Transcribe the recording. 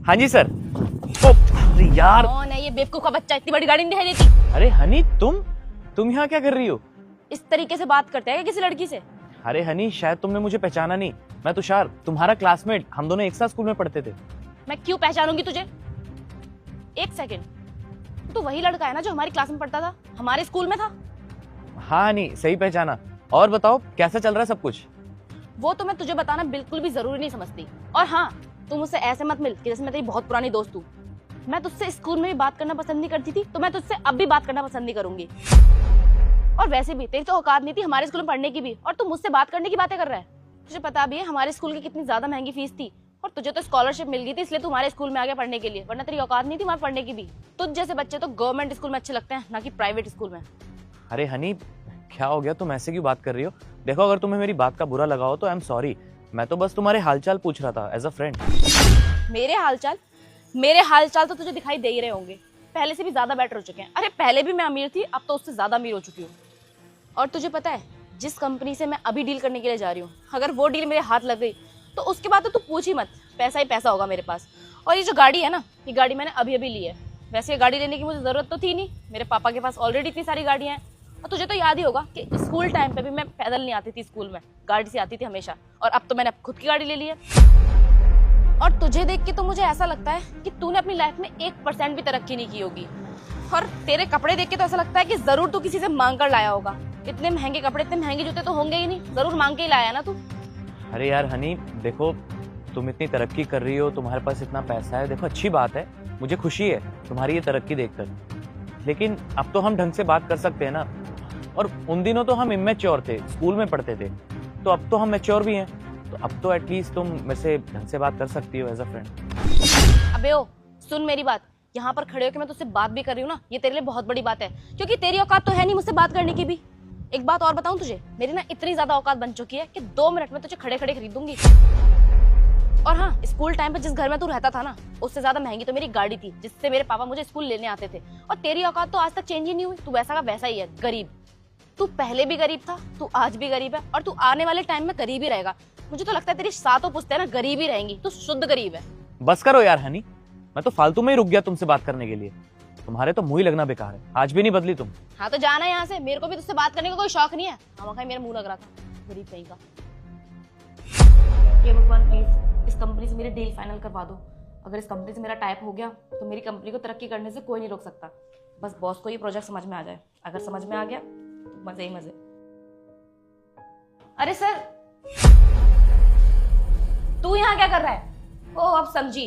हाँ जी सर। ओ, अरे यार। कौन है ये बेवकूफ का बच्चा, इतनी बड़ी गाड़ी नहीं दिखाई देती? अरे हनी, तुम यहाँ क्या कर रही हो? इस तरीके से बात करते हैं किसी लड़की से? अरे हनी, शायद तुमने मुझे पहचाना नहीं। मैं तुषार, तुम्हारा क्लासमेट। हम दोनों एक साथ स्कूल में पढ़ते थे। मैं क्यों पहचानूंगी तुझे? एक सेकंड, तू वही लड़का है ना जो हमारी क्लास में पढ़ता था, हमारे स्कूल में था? हाँ हनी, सही पहचाना। और बताओ, कैसा चल रहा है सब कुछ? वो तो मैं तुझे बताना बिल्कुल भी जरूरी नहीं समझती। और हाँ, तू मुझसे ऐसे मत मिल कि जैसे मैं तेरी बहुत पुरानी दोस्त हूँ। मैं तुझसे स्कूल में भी बात करना पसंद नहीं करती थी, तो मैं तुझसे अब भी बात करना पसंद नहीं करूंगी। और वैसे भी तेरी तो औकात नहीं थी हमारे स्कूल में पढ़ने की भी, और तू मुझसे बात करने की बातें कर रहा है। तुझे पता भी है हमारे स्कूल की कितनी ज्यादा महंगी फीस थी, और तुझे तो स्कॉलरशिप मिल गई थी इसलिए तू हमारे स्कूल में आ गया पढ़ने के लिए, वरना तेरी औकात नहीं थी वहां पढ़ने की भी। तुझ जैसे बच्चे तो गवर्नमेंट स्कूल में अच्छे लगते हैं, ना कि प्राइवेट स्कूल में। अरे हनी, क्या हो गया? तुम ऐसे क्यों बात कर रही हो? देखो, अगर तुम्हें मेरी बात का बुरा लगा हो तो आई एम सॉरी। मैं तो बस तुम्हारे हालचाल पूछ रहा था एज अ फ्रेंड। मेरे हालचाल तो तुझे दिखाई दे ही रहे होंगे, पहले से भी ज्यादा बेटर हो चुके हैं। अरे पहले भी मैं अमीर थी, अब तो उससे ज्यादा अमीर हो चुकी हूँ। और तुझे पता है, जिस कंपनी से मैं अभी डील करने के लिए जा रही हूँ, अगर वो डील मेरे हाथ लग गई तो उसके बाद तो तू पूछ ही मत, पैसा ही पैसा होगा मेरे पास। और ये जो गाड़ी है ना, ये गाड़ी मैंने अभी अभी ली है। वैसे ये गाड़ी लेने की मुझे जरूरत तो थी नहीं, मेरे पापा के पास ऑलरेडी इतनी सारी गाड़ियां हैं। और तुझे तो याद ही होगा कि स्कूल टाइम पे भी मैं पैदल नहीं आती थी स्कूल में, गाड़ी से आती थी हमेशा। और अब तो मैंने खुद की गाड़ी ले ली है। और तुझे देख के तो मुझे ऐसा लगता है कि तूने अपनी लाइफ में 1% भी तरक्की नहीं की होगी। और तेरे कपड़े देख के तो ऐसा लगता है कि जरूर तू किसी से मांग कर लाया होगा। इतने महंगे कपड़े, इतने महंगे जूते तो होंगे ही नहीं, जरूर मांग के ही लाया ना तू। अरे यार हनी, देखो, तुम इतनी तरक्की कर रही हो, तुम्हारे पास इतना पैसा है, देखो अच्छी बात है, मुझे खुशी है तुम्हारी ये तरक्की देखकर। लेकिन अब तो हम ढंग से बात कर सकते हैं ना। और उन दिनों तो हम इमेच्योर थे, स्कूल में पढ़ते थे, तो अब तो हम मैच्योर भी हैं। तो अब तो एटलीस्ट तुम मेरे से ढंग से बात कर सकती हो एज अ फ्रेंड। अबे ओ, सुन मेरी बात। यहाँ पर खड़े होकर मैं तुझसे बात भी कर रही हूँ ना, ये तेरे लिए बहुत बड़ी बात है, क्योंकि तेरी औकात तो है नहीं मुझसे बात करने की भी। एक बात और बताऊं तुझे, मेरी ना इतनी ज्यादा औकात बन चुकी है कि 2 मिनट में तुझे खड़े खड़े खरीद दूंगी। और हाँ, स्कूल टाइम पे जिस घर में तू रहता था ना, उससे ज्यादा महंगी तो मेरी गाड़ी थी जिससे मेरे पापा मुझे स्कूल लेने आते थे। और तेरी औकात तो आज तक चेंज ही नहीं हुई, तू वैसा का वैसा ही है, गरीब। तू पहले भी गरीब था, तू आज भी गरीब है, और तू आने वाले टाइम में गरीब ही रहेगा। मुझे तो लगता है तेरी सातों पुश्तें ना गरीब ही रहेंगी, तू शुद्ध गरीब है। बस करो यार हनी, मैं तो फालतू में ही रुक गया तुमसे बात करने के लिए। तुम्हारे तो मुंह ही लगना बेकार है, आज भी नहीं बदली तुम। हाँ तो जाना यहाँ से, मेरे को भी तुझसे बात करने का कोई शौक नहीं है। हमारा मेरा मुंह लग रहा था, गरीब कहीं का। ये भगवान प्लीज इस कंपनी से मेरी डील फाइनल करवा दो। अगर इस कंपनी से मेरा टाइप हो गया तो मेरी कंपनी को तरक्की करने से कोई नहीं रोक सकता। बस बॉस को ये प्रोजेक्ट समझ में आ जाए। अगर समझ में आ गया तो मजे ही मजे। अरे सर, तू यहाँ क्या कर रहा है? ओ अब समझी,